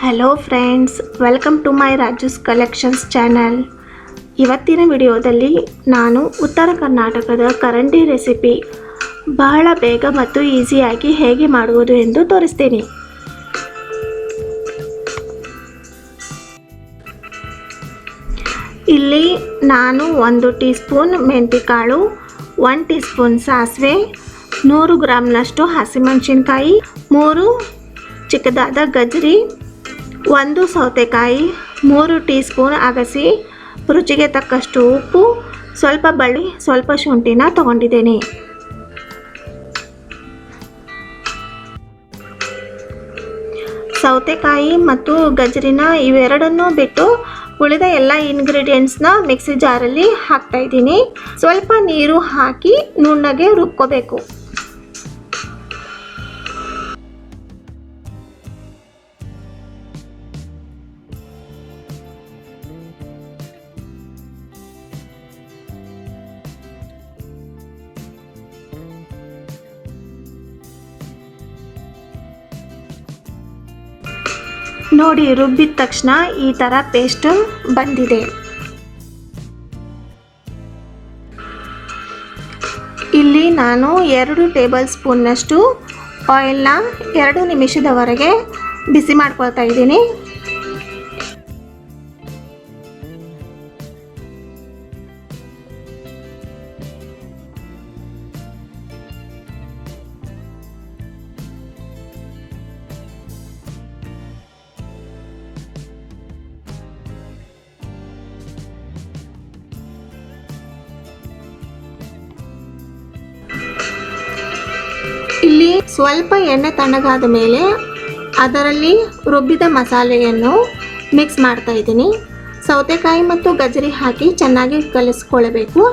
Hello friends, welcome to my Raju's collections channel. ಇವತ್ತಿನ ವಿಡಿಯೋದಲ್ಲಿ ನಾನು ಉತ್ತರ ಕರ್ನಾಟಕದ ಕರಂಡಿ ರೆಸಿಪಿ ಬಹಳ ಬೇಗ ಮತ್ತು ಈಸಿಯಾಗಿ ಹೇಗೆ ಮಾಡುವುದು ಎಂದು ತೋರಿಸ್ತೀನಿ. ಇಲ್ಲಿ ನಾನು 1 ಟೀ ಸ್ಪೂನ್ ಮೆಂತ್ಯಕಾಳು, 1 ಟೀ ಸ್ಪೂನ್ ಸಾಸಿವೆ, 100 ಗ್ರಾಮ್ನಷ್ಟು ಹಸಿಮೆಣಸಿನಕಾಯಿ, 3 ಚಿಕ್ಕದಾದ ಗಜ್ಜರಿ, 1 ಸೌತೆಕಾಯಿ, 3 ಟೀ ಸ್ಪೂನ್ ಅಗಸಿ, ರುಚಿಗೆ ತಕ್ಕಷ್ಟು ಉಪ್ಪು, ಸ್ವಲ್ಪ ಬೆಳ್ಳುಳ್ಳಿ, ಸ್ವಲ್ಪ ಶುಂಠಿನ ತಗೊಂಡಿದ್ದೇನೆ. ಸೌತೆಕಾಯಿ ಮತ್ತು ಗಜ್ಜರಿನ ಇವೆರಡನ್ನೂ ಬಿಟ್ಟು ಉಳಿದ ಎಲ್ಲ ಇಂಗ್ರೀಡಿಯೆಂಟ್ಸ್ನ ಮಿಕ್ಸಿ ಜಾರಲ್ಲಿ ಹಾಕ್ತಾ ಇದ್ದೀನಿ. ಸ್ವಲ್ಪ ನೀರು ಹಾಕಿ ನುಣ್ಣಗೆ ರುಬ್ಕೋಬೇಕು. ನೋಡಿ, ರುಬ್ಬಿದ ತಕ್ಷಣ ಈ ಥರ ಪೇಸ್ಟ್ ಬಂದಿದೆ. ಇಲ್ಲಿ ನಾನು 2 ಟೇಬಲ್ ಸ್ಪೂನ್ನಷ್ಟು ಆಯಿಲ್ನ 2 ನಿಮಿಷದವರೆಗೆ ಬಿಸಿ ಮಾಡ್ಕೊಳ್ತಾ ಇದ್ದೀನಿ. ಇಲ್ಲಿ ಸ್ವಲ್ಪ ಎಣ್ಣೆ ತಣ್ಣಗಾದ ಮೇಲೆ ಅದರಲ್ಲಿ ರುಬ್ಬಿದ ಮಸಾಲೆಯನ್ನು ಮಿಕ್ಸ್ ಮಾಡ್ತಾ ಇದ್ದೀನಿ. ಸೌತೆಕಾಯಿ ಮತ್ತು ಗಜ್ಜರಿ ಹಾಕಿ ಚೆನ್ನಾಗಿ ಕಲಿಸ್ಕೊಳ್ಬೇಕು.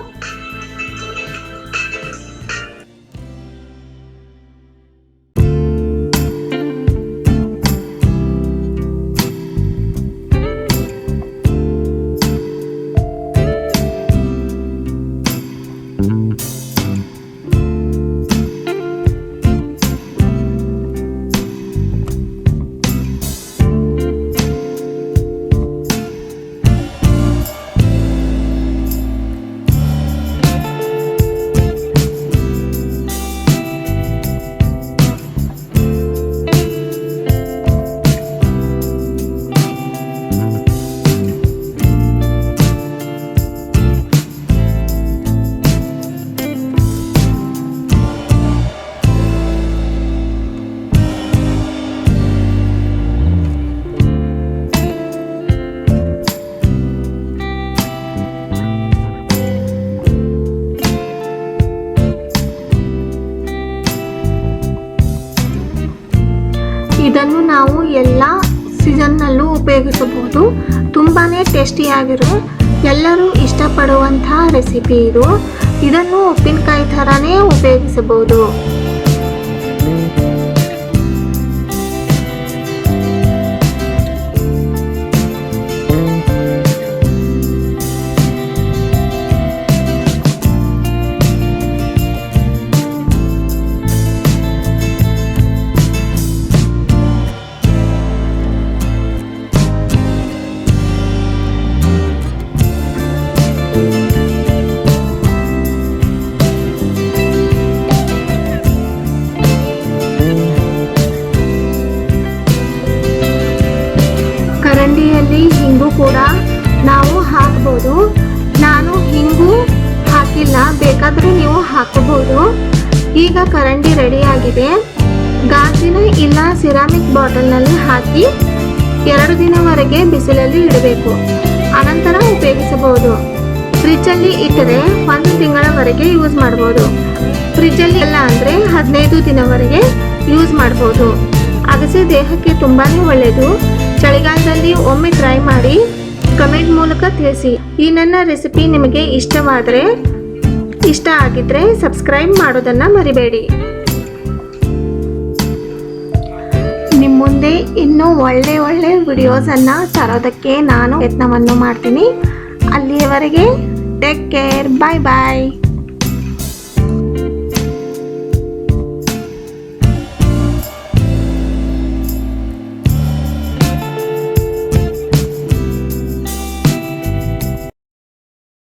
ಇದನ್ನು ನಾವು ಎಲ್ಲ ಸೀಸನ್ನಲ್ಲೂ ಉಪಯೋಗಿಸಬಹುದು. ತುಂಬಾ ಟೇಸ್ಟಿಯಾಗಿರೋ, ಎಲ್ಲರೂ ಇಷ್ಟಪಡುವಂಥ ರೆಸಿಪಿ ಇದು. ಇದನ್ನು ಉಪ್ಪಿನಕಾಯಿ ಥರನೇ ಉಪಯೋಗಿಸಬಹುದು. ಕರಂಡಿಯಲ್ಲಿ ಹಿಂಗು ಕೂಡ ನಾವು ಹಾಕ್ಬೋದು. ನಾನು ಹಿಂಗು ಹಾಕಿಲ್ಲ, ಬೇಕಾದರೆ ನೀವು ಹಾಕಬಹುದು. ಈಗ ಕರಂಡಿ ರೆಡಿಯಾಗಿದೆ. ಗಾಜಿನ ಇಲ್ಲ ಸಿರಾಮಿಕ್ ಬಾಟಲ್ನಲ್ಲಿ ಹಾಕಿ 2 ದಿನವರೆಗೆ ಬಿಸಿಲಲ್ಲಿ ಇಡಬೇಕು. ಅನಂತರ ಉಪಯೋಗಿಸಬಹುದು. ಫ್ರಿಜ್ಜಲ್ಲಿ ಇಟ್ಟರೆ 1 ತಿಂಗಳವರೆಗೆ ಯೂಸ್ ಮಾಡ್ಬೋದು. ಫ್ರಿಜ್ಜಲ್ಲಿ ಇಲ್ಲ ಅಂದರೆ 15 ದಿನವರೆಗೆ ಯೂಸ್ ಮಾಡ್ಬೋದು. ಅಗಸೆ ದೇಹಕ್ಕೆ ತುಂಬಾ ಒಳ್ಳೆಯದು. ಚಳಿಗಾಲದಲ್ಲಿ ಒಮ್ಮೆ ಟ್ರೈ ಮಾಡಿ ಕಮೆಂಟ್ ಮೂಲಕ ತಿಳಿಸಿ. ಈ ನನ್ನ ರೆಸಿಪಿ ನಿಮಗೆ ಇಷ್ಟ ಆಗಿದ್ರೆ ಸಬ್ಸ್ಕ್ರೈಬ್ ಮಾಡೋದನ್ನು ಮರಿಬೇಡಿ. ನಿಮ್ಮ ಮುಂದೆ ಇನ್ನೂ ಒಳ್ಳೆ ವಿಡಿಯೋಸನ್ನು ತರೋದಕ್ಕೆ ನಾನು ಯತ್ನವನ್ನು ಮಾಡ್ತೀನಿ. ಅಲ್ಲಿಯವರೆಗೆ ಟೇಕ್ ಕೇರ್, ಬಾಯ್ ಬಾಯ್.